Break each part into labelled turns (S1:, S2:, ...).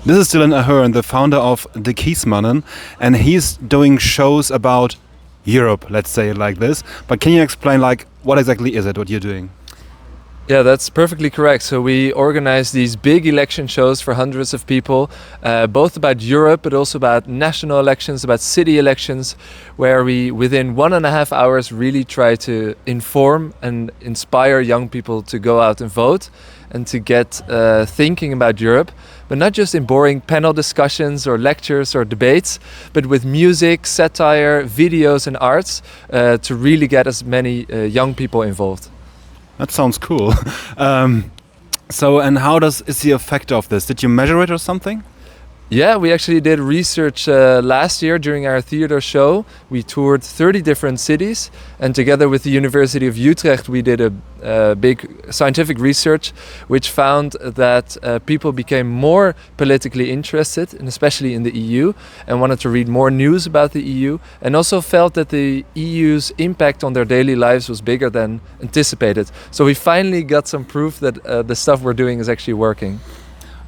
S1: This is Dylan Ahern, the founder of the Kiesmannen, and he's doing shows about Europe, let's say it like this. But can you explain, like, what exactly is it, what you're doing?
S2: Yeah, that's perfectly correct. So we organize these big election shows for hundreds of people, both about Europe, but also about national elections, about city elections, where we, within 1.5 hours, really try to inform and inspire young people to go out and vote and to get thinking about Europe, but not just in boring panel discussions or lectures or debates, but with music, satire, videos and arts to really get as many young people involved.
S1: That sounds cool. And how is the effect of this? Did you measure it or something?
S2: Yeah, we actually did research last year during our theater show. We toured 30 different cities, and together with the University of Utrecht we did a big scientific research which found that people became more politically interested, and especially in the EU, and wanted to read more news about the EU, and also felt that the EU's impact on their daily lives was bigger than anticipated. So we finally got some proof that the stuff we're doing is actually working.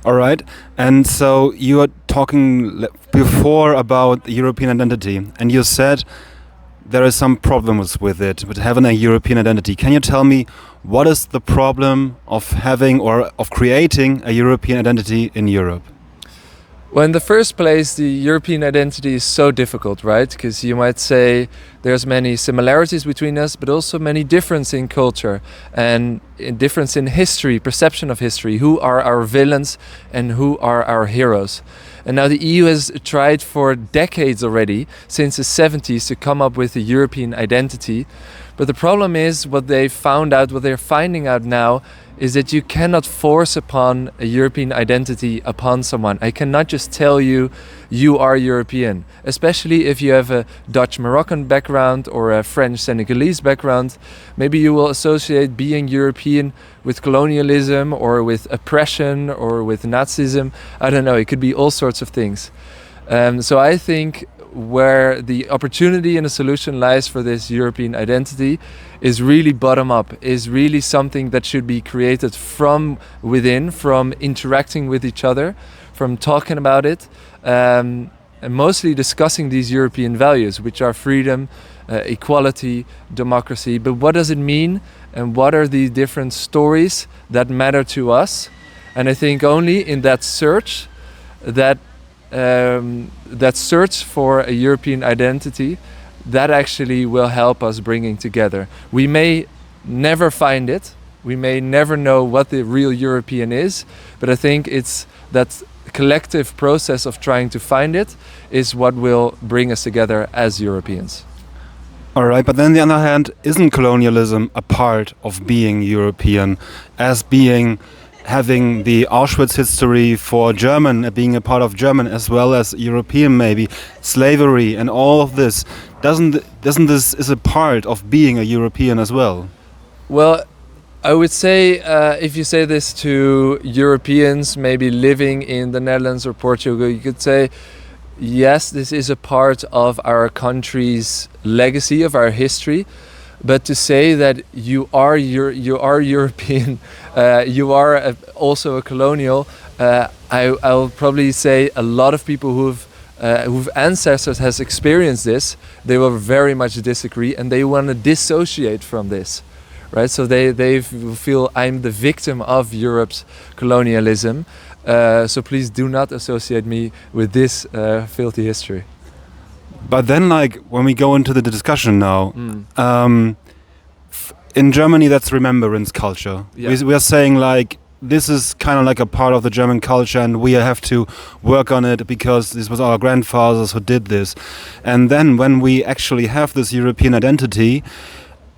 S1: All right. And so you were talking before about the European identity, and you said there are some problems with it, with having a European identity. Can you tell me what is the problem of having or of creating a European identity in Europe?
S2: Well, in the first place, the European identity is so difficult, right? Because you might say there's many similarities between us, but also many differences in culture and difference in history, perception of history. Who are our villains and who are our heroes? And now the EU has tried for decades already, since the 70s, to come up with a European identity. But the problem is what they're finding out now is that you cannot force upon a European identity upon someone. I cannot just tell you, you are European. Especially if you have a Dutch-Moroccan background or a French-Senegalese background. Maybe you will associate being European with colonialism or with oppression or with Nazism. I don't know, it could be all sorts of things. So I think where the opportunity and the solution lies for this European identity is really bottom up, is really something that should be created from within, from interacting with each other, from talking about it, and mostly discussing these European values, which are freedom, equality, democracy. But what does it mean, and what are the different stories that matter to us? And I think only in that search that search for a European identity, that actually will help us bringing together. We may never find it, we may never know what the real European is, but I think it's that collective process of trying to find it is what will bring us together as Europeans.
S1: All right, but then on the other hand, isn't colonialism a part of being European, as having the Auschwitz history for German, being a part of German as well as European, maybe slavery and all of this? Doesn't this is a part of being a European as well?
S2: Well, I would say if you say this to Europeans, maybe living in the Netherlands or Portugal, you could say, yes, this is a part of our country's legacy, of our history. But to say that you are European, you are also a colonial, I'll probably say a lot of people who've ancestors has experienced this, they will very much disagree and they want to dissociate from this, right? So they feel I'm the victim of Europe's colonialism. So please do not associate me with this filthy history.
S1: But then, like, when we go into the discussion now, in Germany, that's remembrance culture.
S2: Yeah.
S1: We are saying, like, this is kind of like a part of the German culture and we have to work on it because this was our grandfathers who did this. And then when we actually have this European identity,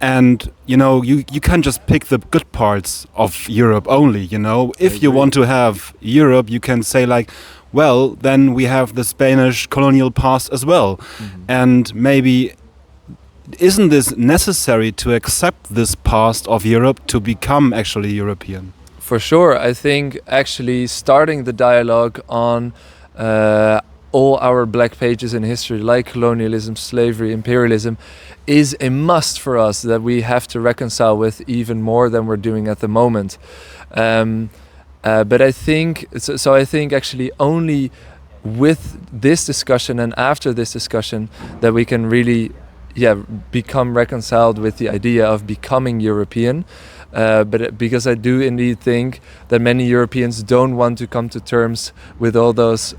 S1: and, you know, you can't just pick the good parts of Europe only, you know. If you want to have Europe, you can say, like, well, then we have the Spanish colonial past as well. Mm-hmm. And maybe isn't this necessary to accept this past of Europe to become actually European?
S2: For sure. I think actually starting the dialogue on all our black pages in history, like colonialism, slavery, imperialism, is a must for us that we have to reconcile with even more than we're doing at the moment. But I think so. I think actually only with this discussion and after this discussion that we can really, become reconciled with the idea of becoming European. But because I do indeed think that many Europeans don't want to come to terms with all those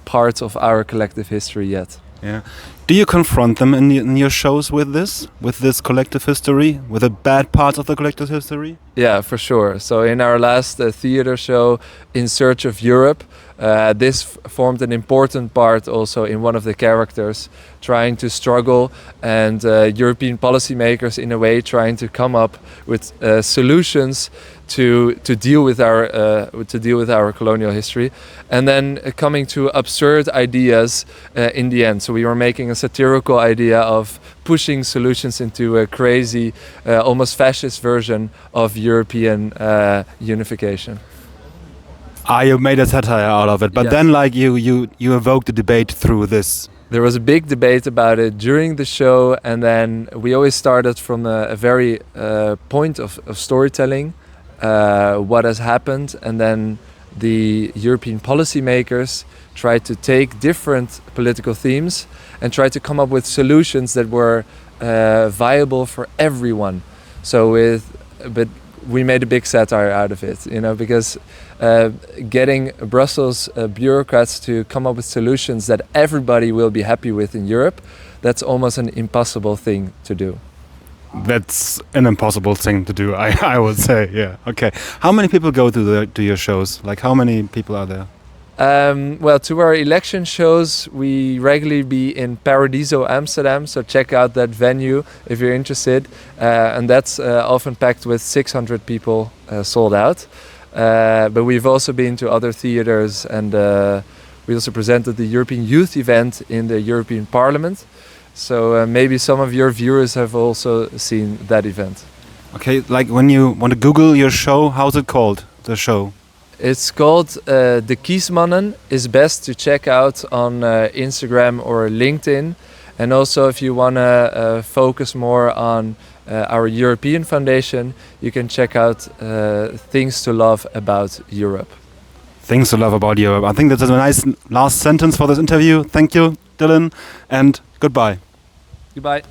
S2: parts of our collective history yet.
S1: Yeah. Do you confront them in your shows with this collective history, with the bad parts of the collective history?
S2: Yeah, for sure. So in our last theater show, In Search of Europe, this formed an important part also in one of the characters, trying to struggle, and European policymakers in a way trying to come up with solutions to deal with our colonial history, and then coming to absurd ideas in the end. So we were making a satirical idea of pushing solutions into a crazy, almost fascist version of European unification.
S1: You made a satire out of it, but
S2: Yes.
S1: then like you evoked a debate through this.
S2: There was a big debate about it during the show, and then we always started from a very point of storytelling, what has happened, and then the European policymakers tried to take different political themes and try to come up with solutions that were viable for everyone. But we made a big satire out of it, because getting Brussels bureaucrats to come up with solutions that everybody will be happy with in Europe, that's almost an impossible thing to do.
S1: That's an impossible thing to do, I would say. Yeah. Okay. How many people go to your shows? Like, how many people are there?
S2: Well, to our election shows, we regularly be in Paradiso, Amsterdam, so check out that venue if you're interested. And that's often packed with 600 people, sold out. But we've also been to other theaters, and we also presented the European Youth event in the European Parliament. So maybe some of your viewers have also seen that event.
S1: Okay, like when you want to Google your show, how's it called, the show?
S2: It's called The Kiesmannen. Is best to check out on Instagram or LinkedIn. And also if you want to focus more on our European Foundation, you can check out Things to Love About Europe.
S1: Things to Love About Europe. I think that's a nice last sentence for this interview. Thank you, Dylan, and goodbye.
S2: Goodbye.